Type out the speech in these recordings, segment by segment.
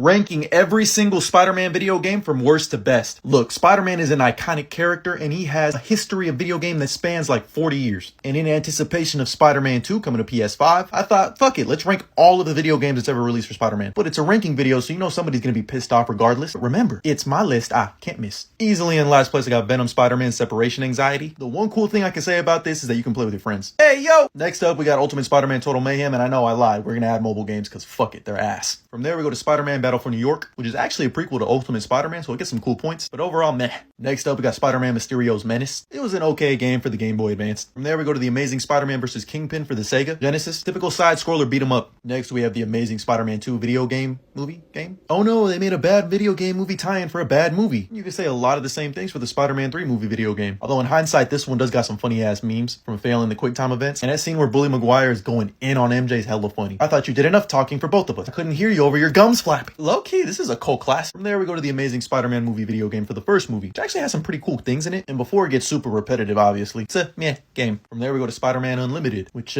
ranking every single Spider-Man video game from worst to best. Look, Spider-Man is an iconic character and he has a history of video game that spans like 40 years. And in anticipation of Spider-Man 2 coming to PS5, I thought, fuck it, let's rank all of the video games that's ever released for Spider-Man. But it's a ranking video, so you know somebody's gonna be pissed off regardless. But remember, it's my list, can't miss. Easily in last place, I got Venom, Spider-Man, Separation Anxiety. The one cool thing I can say about this is that you can play with your friends. Hey, yo! Next up, we got Ultimate Spider-Man Total Mayhem, and I know I lied. We're gonna add mobile games because fuck it, they're ass. From there, we go to Spider-Man Battle for New York, which is actually a prequel to Ultimate Spider-Man, so it gets some cool points, but overall, meh. Next up, we got Spider-Man Mysterio's Menace. It was an okay game for the Game Boy Advance. From there, we go to the Amazing Spider-Man vs. Kingpin for the Sega Genesis. Typical side-scroller beat 'em up. Next, we have the Amazing Spider-Man 2 video game movie game. Oh no, they made a bad video game movie tie-in for a bad movie. You can say a lot of the same things for the Spider-Man 3 movie video game. Although in hindsight, this one does got some funny-ass memes from failing the QuickTime events. And that scene where Bully Maguire is going in on MJ is hella funny. I thought you did enough talking for both of us. I couldn't hear you over your gums flapping. Low-key, this is a cult classic. From there, we go to the Amazing Spider-Man movie video game for the first movie, which actually has some pretty cool things in it. And before it gets super repetitive, obviously, it's a meh game. From there, we go to Spider-Man Unlimited, which,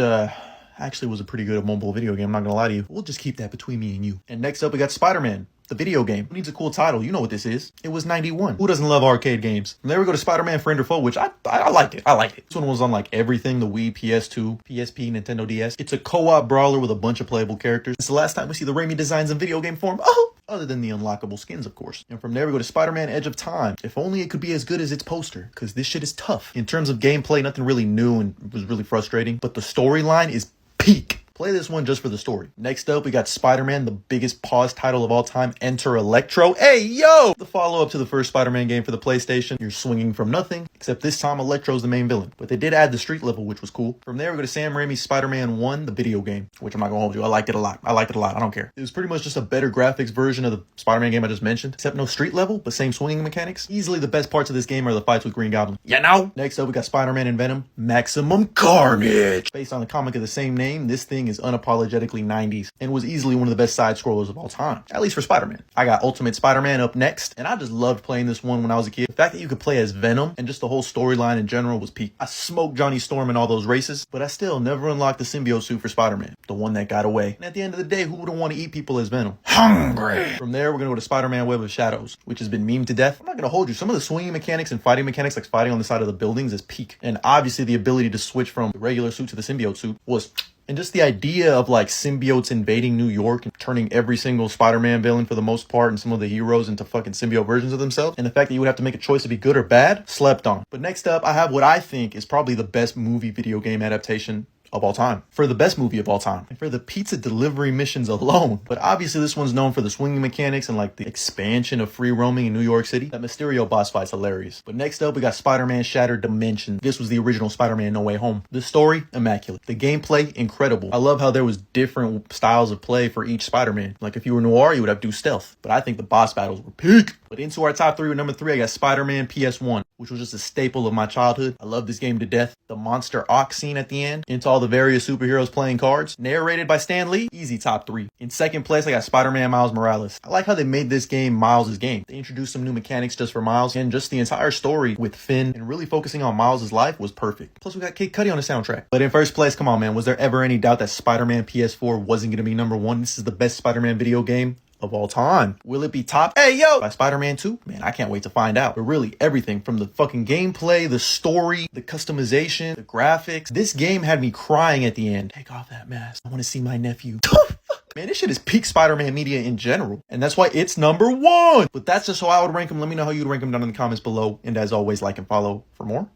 actually was a pretty good mobile video game, I'm not gonna lie to you. We'll just keep that between me and you. And next up, we got Spider-Man, the video game. Who needs a cool title? You know what this is. It was 91. Who doesn't love arcade games? From there, we go to Spider-Man Friend or Foe, which I liked it. I liked it. This one was on like everything, the Wii, PS2, PSP, Nintendo DS. It's a co-op brawler with a bunch of playable characters. It's the last time we see the Raimi designs in video game form. Oh! Other than the unlockable skins, of course. And from there, we go to Spider-Man Edge of Time. If only it could be as good as its poster, because this shit is tough. In terms of gameplay, nothing really new and was really frustrating, but the storyline is peak. Play this one just for the story. Next up, we got Spider-Man, the biggest pause title of all time, Enter Electro. Hey, yo! The follow-up to the first Spider-Man game for the PlayStation. You're swinging from nothing, except this time Electro's the main villain. But they did add the street level, which was cool. From there, we go to Sam Raimi's Spider-Man 1, the video game, which I'm not gonna hold you. I liked it a lot. I don't care. It was pretty much just a better graphics version of the Spider-Man game I just mentioned, except no street level, but same swinging mechanics. Easily the best parts of this game are the fights with Green Goblin. You know? Next up, we got Spider-Man and Venom, Maximum Carnage. Based on the comic of the same name, this thing is unapologetically 90s and was easily one of the best side scrollers of all time, at least for Spider-Man. I got Ultimate Spider-Man up next, and I just loved playing this one when I was a kid. The fact that you could play as Venom and just the whole storyline in general was peak. I smoked Johnny Storm in all those races, but I still never unlocked the symbiote suit for Spider-Man, the one that got away. And at the end of the day, who wouldn't want to eat people as Venom? Hungry! From there, we're gonna go to Spider-Man Web of Shadows, which has been memed to death. I'm not gonna hold you. Some of the swinging mechanics and fighting mechanics, like fighting on the side of the buildings, is peak. And obviously the ability to switch from the regular suit to the symbiote suit was... And just the idea of like symbiotes invading New York and turning every single Spider-Man villain for the most part and some of the heroes into fucking symbiote versions of themselves. And the fact that you would have to make a choice to be good or bad, slept on. But next up, I have what I think is probably the best movie video game adaptation of all time. For the best movie of all time. And for the pizza delivery missions alone. But obviously this one's known for the swinging mechanics and like the expansion of free roaming in New York City. That Mysterio boss fight's hilarious. But next up, we got Spider-Man Shattered Dimensions. This was the original Spider-Man No Way Home. The story, immaculate. The gameplay, incredible. I love how there was different styles of play for each Spider-Man. Like if you were Noir, you would have to do stealth. But I think the boss battles were peak. But into our top three, with number 3, I got Spider-Man PS1, which was just a staple of my childhood. I love this game to death. The Monster Ox scene at the end, into all the various superheroes playing cards, narrated by Stan Lee, easy top 3. In second place, I got Spider-Man Miles Morales. I like how they made this game Miles' game. They introduced some new mechanics just for Miles, and just the entire story with Finn and really focusing on Miles' life was perfect. Plus, we got Kid Cudi on the soundtrack. But in first place, come on, man, was there ever any doubt that Spider-Man PS4 wasn't gonna be number 1? This is the best Spider-Man video game of all time. Will it be top? Hey, yo! By Spider-Man 2? Man, I can't wait to find out. But really, everything from the fucking gameplay, the story, the customization, the graphics. This game had me crying at the end. Take off that mask. I want to see my nephew. Man, this shit is peak Spider-Man media in general. And that's why it's number 1. But that's just how I would rank them. Let me know how you'd rank them down in the comments below. And as always, like and follow for more.